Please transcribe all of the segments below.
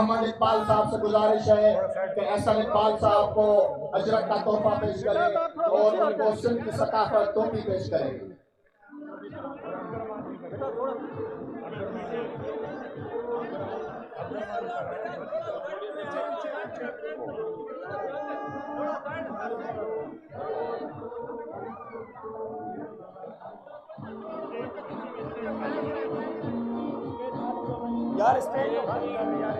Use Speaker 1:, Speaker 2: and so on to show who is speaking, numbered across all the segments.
Speaker 1: محمد اقبال صاحب سے گزارش ہے کہ احسن اقبال صاحب کو اجرت کا تحفہ پیش کریں اور ان کو سندھ کی ثقافت ٹوپی پیش کریں.
Speaker 2: یار اسٹیج خالی کر دے یار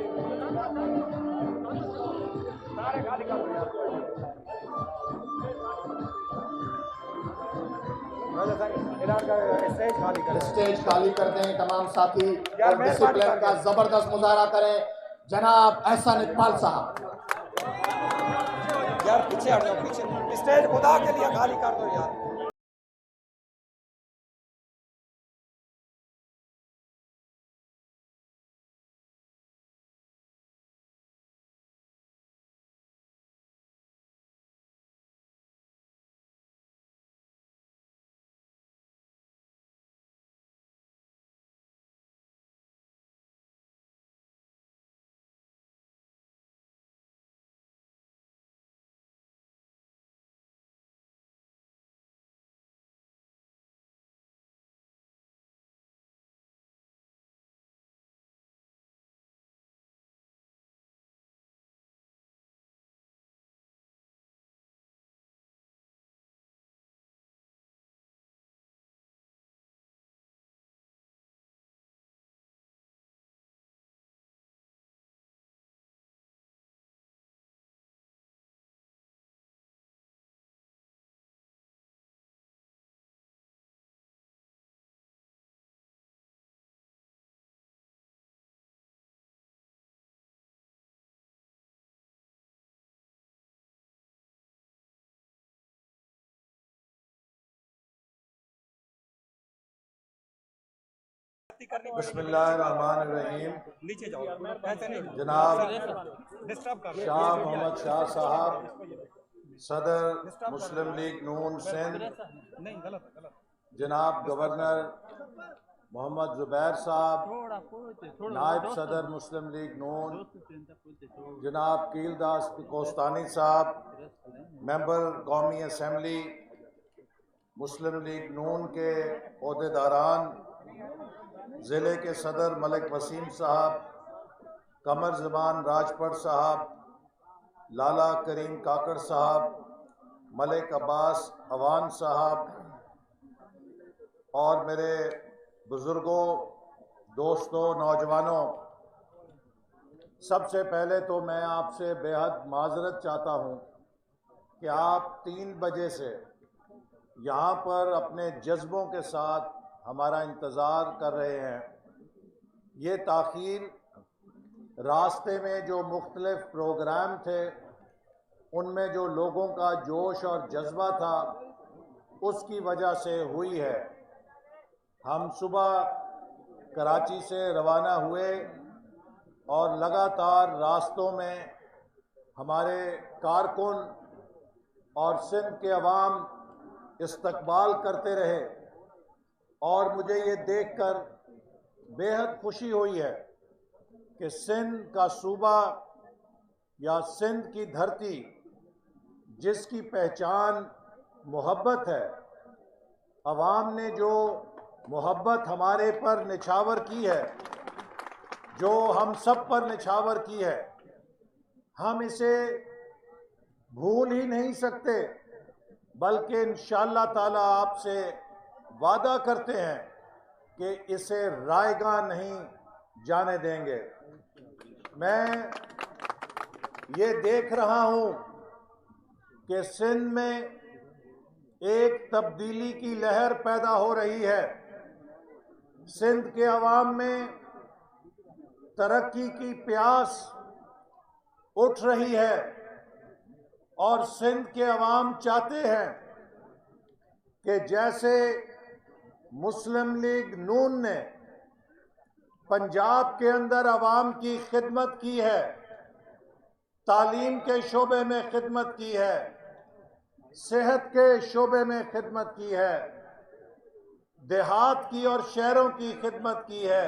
Speaker 2: سارے خالی کر دو یار
Speaker 1: اسٹیج خالی کر دیں تمام ساتھی اور ڈسپلن کا زبردست مظاہرہ کریں. جناب احسن اقبال صاحب
Speaker 2: یار پیچھے ہٹ جاؤ پیچھے اسٹیج خدا کے لیے خالی کر دو یار.
Speaker 3: بسم اللہ الرحمن الرحیم.
Speaker 2: نیچے جاؤ ایسے نہیں
Speaker 3: جناب
Speaker 2: ڈسٹرب کر
Speaker 3: شاہ محمد شاہ صاحب صدر مسلم لیگ نون سندھ،
Speaker 2: نہیں غلط
Speaker 3: جناب گورنر محمد زبیر صاحب نائب صدر مسلم لیگ نون، جناب کیل داس کوستانی صاحب ممبر قومی اسمبلی مسلم لیگ نون کے عہدیداران، ضلع کے صدر ملک وسیم صاحب، قمر زمان راجپٹ صاحب، لالا کریم کاکڑ صاحب، ملک عباس اوان صاحب اور میرے بزرگوں، دوستوں، نوجوانوں، سب سے پہلے تو میں آپ سے بے حد معذرت چاہتا ہوں کہ آپ 3 بجے سے یہاں پر اپنے جذبوں کے ساتھ ہمارا انتظار کر رہے ہیں. یہ تاخیر راستے میں جو مختلف پروگرام تھے ان میں جو لوگوں کا جوش اور جذبہ تھا اس کی وجہ سے ہوئی ہے. ہم صبح کراچی سے روانہ ہوئے اور لگاتار راستوں میں ہمارے کارکن اور سندھ کے عوام استقبال کرتے رہے اور مجھے یہ دیکھ کر بے حد خوشی ہوئی ہے کہ سندھ کا صوبہ یا سندھ کی دھرتی جس کی پہچان محبت ہے، عوام نے جو محبت ہمارے پر نچھاور کی ہے، جو ہم سب پر نچھاور کی ہے، ہم اسے بھول ہی نہیں سکتے، بلکہ انشاءاللہ تعالی آپ سے وعدہ کرتے ہیں کہ اسے رائے گاہ نہیں جانے دیں گے. میں یہ دیکھ رہا ہوں کہ سندھ میں ایک تبدیلی کی لہر پیدا ہو رہی ہے. سندھ کے عوام میں ترقی کی پیاس اٹھ رہی ہے اور سندھ کے عوام چاہتے ہیں کہ جیسے مسلم لیگ نون نے پنجاب کے اندر عوام کی خدمت کی ہے، تعلیم کے شعبے میں خدمت کی ہے، صحت کے شعبے میں خدمت کی ہے، دیہات کی اور شہروں کی خدمت کی ہے،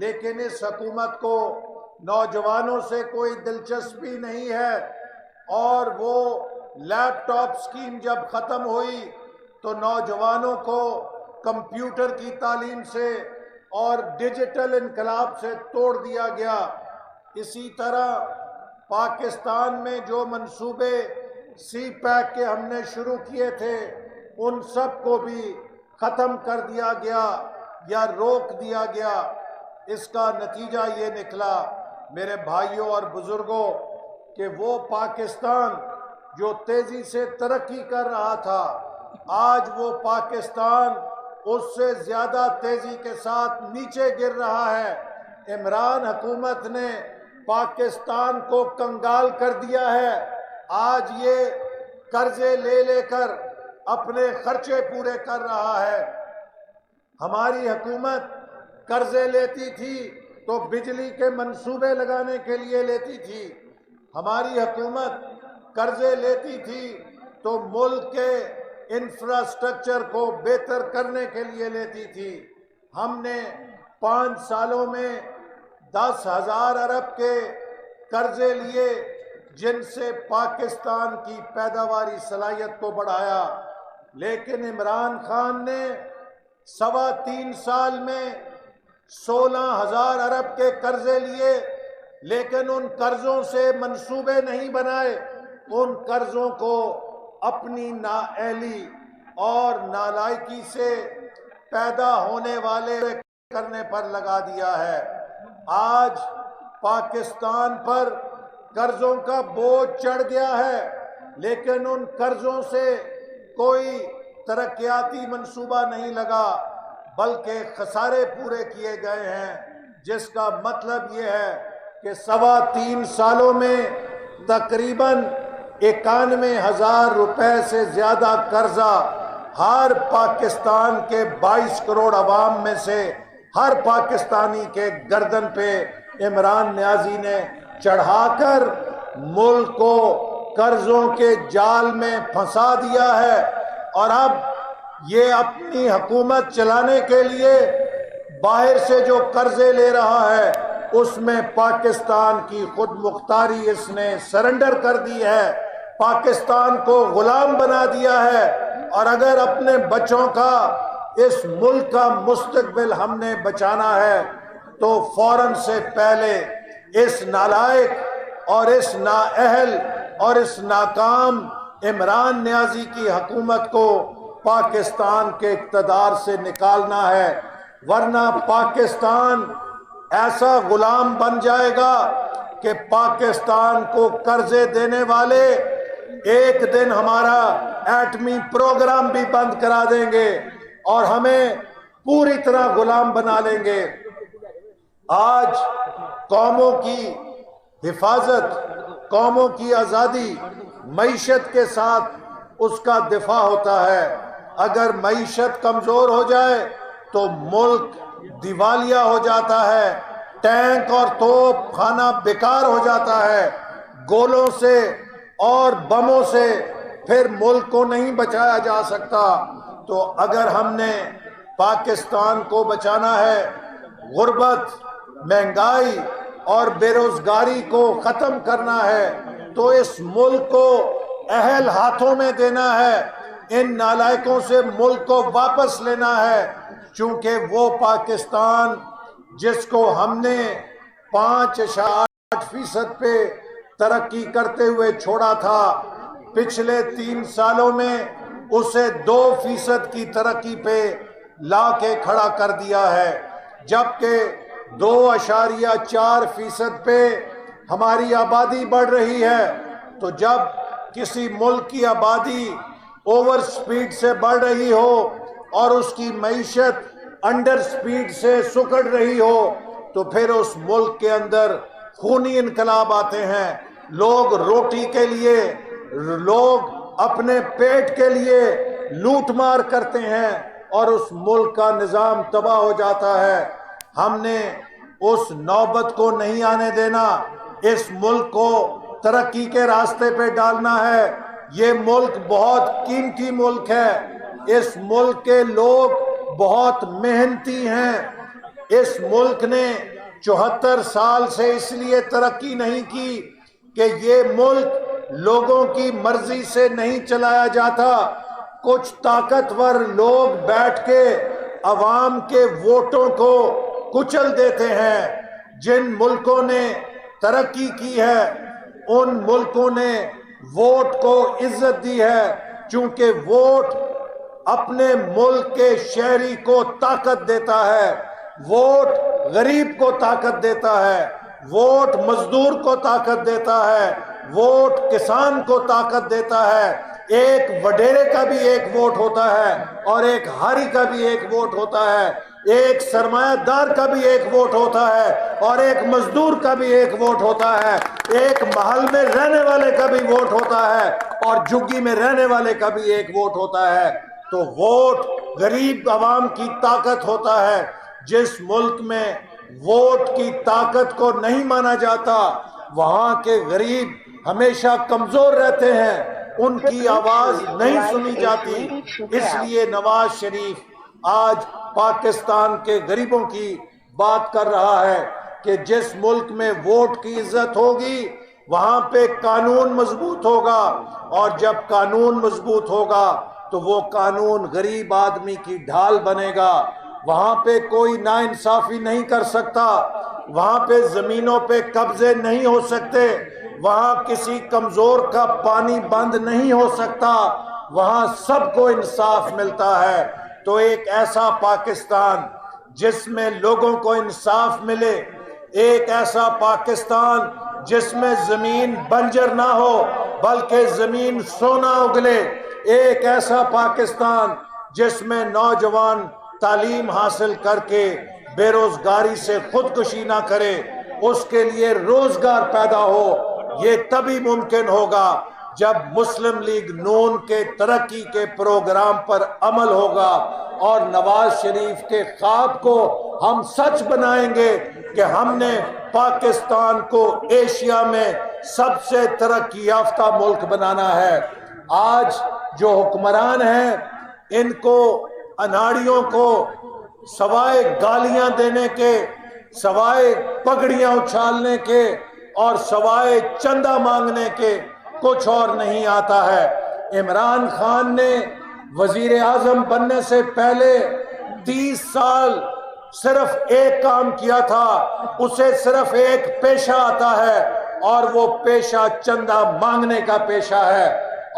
Speaker 3: لیکن اس حکومت کو نوجوانوں سے کوئی دلچسپی نہیں ہے، اور وہ لیپ ٹاپ سکیم جب ختم ہوئی تو نوجوانوں کو کمپیوٹر کی تعلیم سے اور ڈیجیٹل انقلاب سے توڑ دیا گیا۔ اسی طرح پاکستان میں جو منصوبے سی پیک کے ہم نے شروع کیے تھے ان سب کو بھی ختم کر دیا گیا یا روک دیا گیا۔ اس کا نتیجہ یہ نکلا میرے بھائیوں اور بزرگوں کہ وہ پاکستان جو تیزی سے ترقی کر رہا تھا، آج وہ پاکستان اس سے زیادہ تیزی کے ساتھ نیچے گر رہا ہے۔ عمران حکومت نے پاکستان کو کنگال کر دیا ہے۔ آج یہ قرضے لے لے کر اپنے خرچے پورے کر رہا ہے۔ ہماری حکومت قرضے لیتی تھی تو بجلی کے منصوبے لگانے کے لیے لیتی تھی، ہماری حکومت قرضے لیتی تھی تو ملک کے انفراسٹرکچر کو بہتر کرنے کے لیے لیتی تھی۔ ہم نے 5 سالوں میں 10,000 ارب کے قرضے لیے جن سے پاکستان کی پیداواری صلاحیت کو بڑھایا، لیکن عمران خان نے 3.25 سال میں 16,000 ارب کے قرضے لیے، لیکن ان قرضوں سے منصوبے نہیں بنائے، ان قرضوں کو اپنی نااہلی اور نالائکی سے پیدا ہونے والے کرنے پر لگا دیا ہے۔ آج پاکستان پر قرضوں کا بوجھ چڑھ گیا ہے، لیکن ان قرضوں سے کوئی ترقیاتی منصوبہ نہیں لگا، بلکہ خسارے پورے کیے گئے ہیں، جس کا مطلب یہ ہے کہ 3.25 سالوں میں تقریباً 91,000 روپے سے زیادہ قرضہ ہر پاکستان کے 22 کروڑ عوام میں سے ہر پاکستانی کے گردن پہ عمران نیازی نے چڑھا کر ملک کو قرضوں کے جال میں پھنسا دیا ہے، اور اب یہ اپنی حکومت چلانے کے لیے باہر سے جو قرضے لے رہا ہے اس میں پاکستان کی خود مختاری اس نے سرنڈر کر دی ہے، پاکستان کو غلام بنا دیا ہے۔ اور اگر اپنے بچوں کا، اس ملک کا مستقبل ہم نے بچانا ہے تو فوراً سے پہلے اس نالائق اور اس نااہل اور اس ناکام عمران نیازی کی حکومت کو پاکستان کے اقتدار سے نکالنا ہے، ورنہ پاکستان ایسا غلام بن جائے گا کہ پاکستان کو قرضے دینے والے ایک دن ہمارا ایٹمی پروگرام بھی بند کرا دیں گے اور ہمیں پوری طرح غلام بنا لیں گے۔ آج قوموں کی حفاظت، قوموں کی آزادی معیشت کے ساتھ اس کا دفاع ہوتا ہے۔ اگر معیشت کمزور ہو جائے تو ملک دیوالیہ ہو جاتا ہے، ٹینک اور توپ خانہ بیکار ہو جاتا ہے، گولوں سے اور بموں سے پھر ملک کو نہیں بچایا جا سکتا۔ تو اگر ہم نے پاکستان کو بچانا ہے، غربت، مہنگائی اور بے روزگاری کو ختم کرنا ہے، تو اس ملک کو اہل ہاتھوں میں دینا ہے، ان نالائکوں سے ملک کو واپس لینا ہے، چونکہ وہ پاکستان جس کو ہم نے 5.8% پہ ترقی کرتے ہوئے چھوڑا تھا، پچھلے 3 سالوں میں اسے 2% کی ترقی پہ لا کے کھڑا کر دیا ہے، جبکہ 2.4% پہ ہماری آبادی بڑھ رہی ہے۔ تو جب کسی ملک کی آبادی اوور سپیڈ سے بڑھ رہی ہو اور اس کی معیشت انڈر سپیڈ سے سکڑ رہی ہو تو پھر اس ملک کے اندر خونی انقلاب آتے ہیں، لوگ روٹی کے لیے، لوگ اپنے پیٹ کے لیے لوٹ مار کرتے ہیں اور اس ملک کا نظام تباہ ہو جاتا ہے۔ ہم نے اس نوبت کو نہیں آنے دینا، اس ملک کو ترقی کے راستے پہ ڈالنا ہے۔ یہ ملک بہت قیمتی ملک ہے، اس ملک کے لوگ بہت محنتی ہیں، اس ملک نے 74 سال سے اس لیے ترقی نہیں کی کہ یہ ملک لوگوں کی مرضی سے نہیں چلایا جاتا. کچھ طاقتور لوگ بیٹھ کے عوام کے ووٹوں کو کچل دیتے ہیں. جن ملکوں نے ترقی کی ہے ان ملکوں نے ووٹ کو عزت دی ہے، چونکہ ووٹ اپنے ملک کے شہری کو طاقت دیتا ہے، ووٹ غریب کو طاقت دیتا ہے، ووٹ مزدور کو طاقت دیتا ہے، ووٹ کسان کو طاقت دیتا ہے. ایک وڈیرے کا بھی ایک ووٹ ہوتا ہے اور ایک ہاری کا بھی ایک ووٹ ہوتا ہے، ایک سرمایہ دار کا بھی ایک ووٹ ہوتا ہے اور ایک مزدور کا بھی ایک ووٹ ہوتا ہے، ایک محل میں رہنے والے کا بھی ووٹ ہوتا ہے اور جھگی میں رہنے والے کا بھی ایک ووٹ ہوتا ہے. تو ووٹ غریب عوام کی طاقت ہوتا ہے. جس ملک میں ووٹ کی طاقت کو نہیں مانا جاتا وہاں کے غریب ہمیشہ کمزور رہتے ہیں، ان کی آواز نہیں سنی جاتی. اس لیے نواز شریف آج پاکستان کے غریبوں کی بات کر رہا ہے کہ جس ملک میں ووٹ کی عزت ہوگی وہاں پہ قانون مضبوط ہوگا، اور جب قانون مضبوط ہوگا تو وہ قانون غریب آدمی کی ڈھال بنے گا. وہاں پہ کوئی ناانصافی نہیں کر سکتا، وہاں پہ زمینوں پہ قبضے نہیں ہو سکتے، وہاں کسی کمزور کا پانی بند نہیں ہو سکتا، وہاں سب کو انصاف ملتا ہے. تو ایک ایسا پاکستان جس میں لوگوں کو انصاف ملے، ایک ایسا پاکستان جس میں زمین بنجر نہ ہو بلکہ زمین سونا اگلے، ایک ایسا پاکستان جس میں نوجوان تعلیم حاصل کر کے بے روزگاری سے خودکشی نہ کرے، اس کے لیے روزگار پیدا ہو. یہ تبھی ممکن ہوگا جب مسلم لیگ نون کے ترقی کے پروگرام پر عمل ہوگا اور نواز شریف کے خواب کو ہم سچ بنائیں گے کہ ہم نے پاکستان کو ایشیا میں سب سے ترقی یافتہ ملک بنانا ہے. آج جو حکمران ہیں ان کو اناڑیوں کو سوائے گالیاں دینے کے، سوائے پگڑیاں اچھالنے کے اور سوائے چندہ مانگنے کے کچھ اور نہیں آتا ہے. عمران خان نے وزیر اعظم بننے سے پہلے 30 سال صرف ایک کام کیا تھا، اسے صرف ایک پیشہ آتا ہے اور وہ پیشہ چندہ مانگنے کا پیشہ ہے،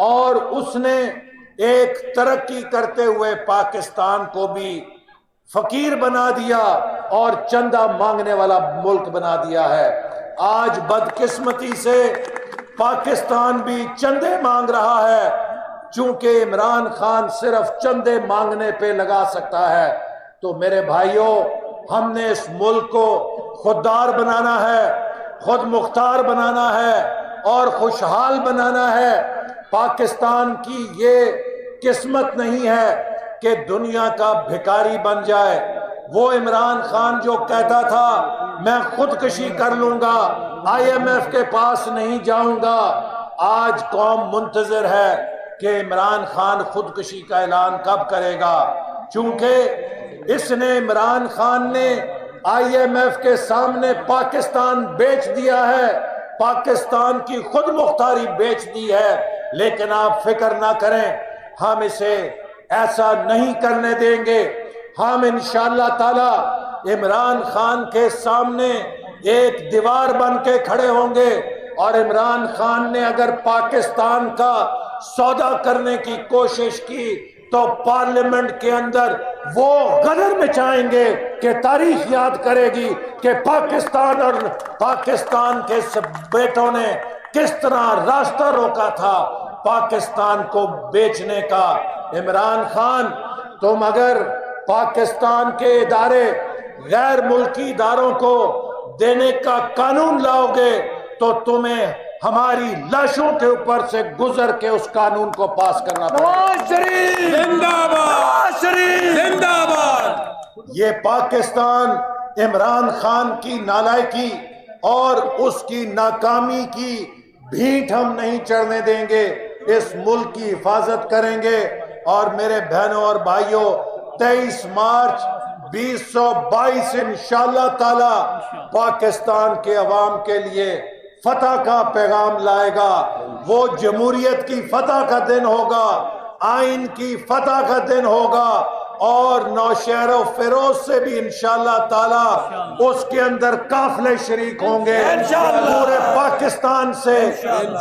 Speaker 3: اور اس نے ایک ترقی کرتے ہوئے پاکستان کو بھی فقیر بنا دیا اور چندہ مانگنے والا ملک بنا دیا ہے. آج بدقسمتی سے پاکستان بھی چندے مانگ رہا ہے، چونکہ عمران خان صرف چندے مانگنے پہ لگا سکتا ہے. تو میرے بھائیوں، ہم نے اس ملک کو خوددار بنانا ہے، خود مختار بنانا ہے اور خوشحال بنانا ہے. پاکستان کی یہ قسمت نہیں ہے کہ دنیا کا بھکاری بن جائے. وہ عمران خان جو کہتا تھا میں خودکشی کر لوں گا، IMF کے پاس نہیں جاؤں گا، آج قوم منتظر ہے کہ عمران خان خودکشی کا اعلان کب کرے گا، چونکہ اس نے عمران خان نے IMF کے سامنے پاکستان بیچ دیا ہے، پاکستان کی خود مختاری بیچ دی ہے. لیکن آپ فکر نہ کریں، ہم اسے ایسا نہیں کرنے دیں گے. ہم انشاءاللہ تعالی عمران خان کے سامنے ایک دیوار بن کے کھڑے ہوں گے، اور عمران خان نے اگر پاکستان کا سودا کرنے کی کوشش کی تو پارلیمنٹ کے اندر وہ غدر مچائیں گے کہ تاریخ یاد کرے گی کہ پاکستان اور پاکستان کے بیٹوں نے کس طرح راستہ روکا تھا پاکستان کو بیچنے کا. عمران خان، تم اگر پاکستان کے ادارے غیر ملکی اداروں کو دینے کا قانون لاؤ گے تو تمہیں ہماری لاشوں کے اوپر سے گزر کے اس قانون کو پاس کرنا پڑے گا.
Speaker 2: نواز شریف زندہ باد، نواز شریف زندہ باد.
Speaker 3: یہ پاکستان عمران خان کی نالائکی اور اس کی ناکامی کی بھینٹ ہم نہیں چڑھنے دیں گے. اس ملک کی حفاظت کریں گے. اور میرے بہنوں اور بھائیوں، 23 مارچ 2022 انشاءاللہ تعالی پاکستان کے عوام کے لیے فتح کا پیغام لائے گا. وہ جمہوریت کی فتح کا دن ہوگا، آئین کی فتح کا دن ہوگا، اور نوشہر و فیروز سے بھی انشاءاللہ تعالی اس کے اندر قافلے شریک ہوں گے. پورے پاکستان سے،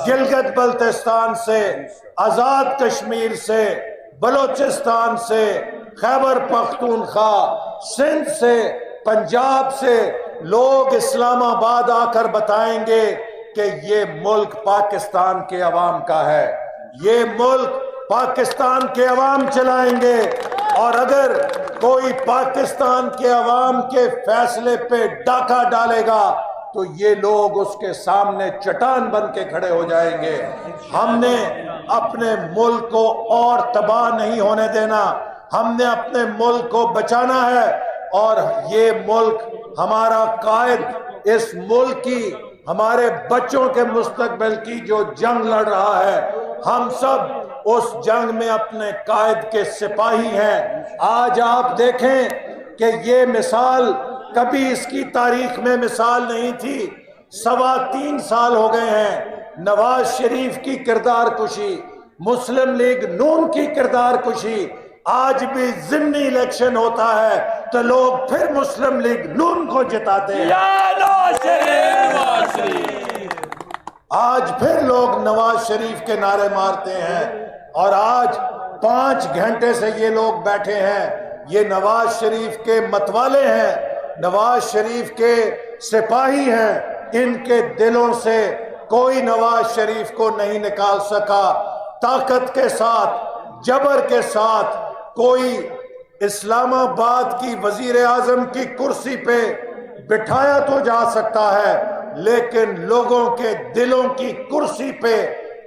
Speaker 3: گلگت بلتستان سے، آزاد کشمیر سے، بلوچستان سے، خیبر پختونخوا، سندھ سے، پنجاب سے لوگ اسلام آباد آ کر بتائیں گے کہ یہ ملک پاکستان کے عوام کا ہے، یہ ملک پاکستان کے عوام چلائیں گے. اور اگر کوئی پاکستان کے عوام کے فیصلے پہ ڈاکہ ڈالے گا تو یہ لوگ اس کے سامنے چٹان بن کے کھڑے ہو جائیں گے. ہم نے اپنے ملک کو اور تباہ نہیں ہونے دینا، ہم نے اپنے ملک کو بچانا ہے. اور یہ ملک ہمارا قائد اس ملک کی، ہمارے بچوں کے مستقبل کی جو جنگ لڑ رہا ہے، ہم سب اس جنگ میں اپنے قائد کے سپاہی ہیں. آج آپ دیکھیں کہ یہ مثال کبھی اس کی تاریخ میں مثال نہیں تھی. 3.25 سال ہو گئے ہیں نواز شریف کی کردار کشی، مسلم لیگ نون کی کردار کشی. آج بھی ضمنی الیکشن ہوتا ہے تو لوگ پھر مسلم لیگ نون کو جتاتے ہیں. آج پھر لوگ نواز شریف کے نعرے مارتے ہیں، اور آج 5 گھنٹے سے یہ لوگ بیٹھے ہیں. یہ نواز شریف کے متوالے ہیں، نواز شریف کے سپاہی ہیں. ان کے دلوں سے کوئی نواز شریف کو نہیں نکال سکا. طاقت کے ساتھ، جبر کے ساتھ کوئی اسلام آباد کی وزیر اعظم کی کرسی پہ بٹھایا تو جا سکتا ہے، لیکن لوگوں کے دلوں کی کرسی پہ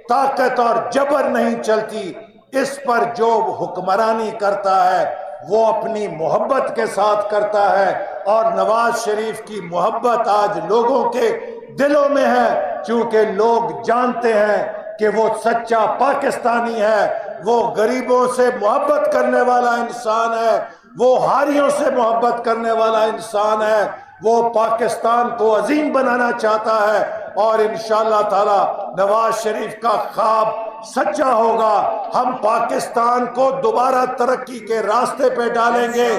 Speaker 3: طاقت اور جبر نہیں چلتی. اس پر جو حکمرانی کرتا ہے وہ اپنی محبت کے ساتھ کرتا ہے، اور نواز شریف کی محبت آج لوگوں کے دلوں میں ہے، چونکہ لوگ جانتے ہیں کہ وہ سچا پاکستانی ہے، وہ غریبوں سے محبت کرنے والا انسان ہے، وہ ہاریوں سے محبت کرنے والا انسان ہے، وہ پاکستان کو عظیم بنانا چاہتا ہے. اور انشاءاللہ تعالی نواز شریف کا خواب سچا ہوگا. ہم پاکستان کو دوبارہ ترقی کے راستے پہ ڈالیں گے.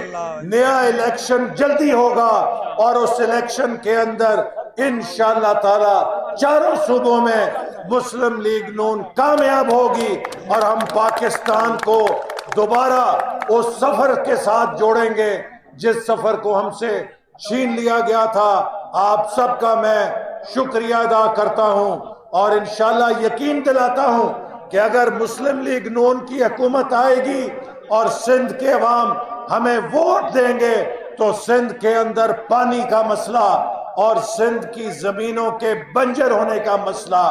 Speaker 3: نیا الیکشن جلدی ہوگا، اور اس الیکشن کے اندر انشاءاللہ تعالی چاروں صوبوں میں مسلم لیگ نون کامیاب ہوگی، اور ہم پاکستان کو دوبارہ اس سفر کے ساتھ جوڑیں گے جس سفر کو ہم سے چھین لیا گیا تھا. آپ سب کا میں شکریہ ادا کرتا ہوں، اور انشاءاللہ یقین دلاتا ہوں کہ اگر مسلم لیگ نون کی حکومت آئے گی اور سندھ کے عوام ہمیں ووٹ دیں گے تو سندھ کے اندر پانی کا مسئلہ اور سندھ کی زمینوں کے بنجر ہونے کا مسئلہ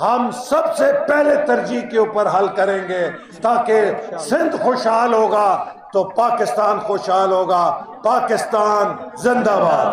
Speaker 3: ہم سب سے پہلے ترجیح کے اوپر حل کریں گے. تاکہ سندھ خوشحال ہوگا تو پاکستان خوشحال ہوگا. پاکستان زندہ باد.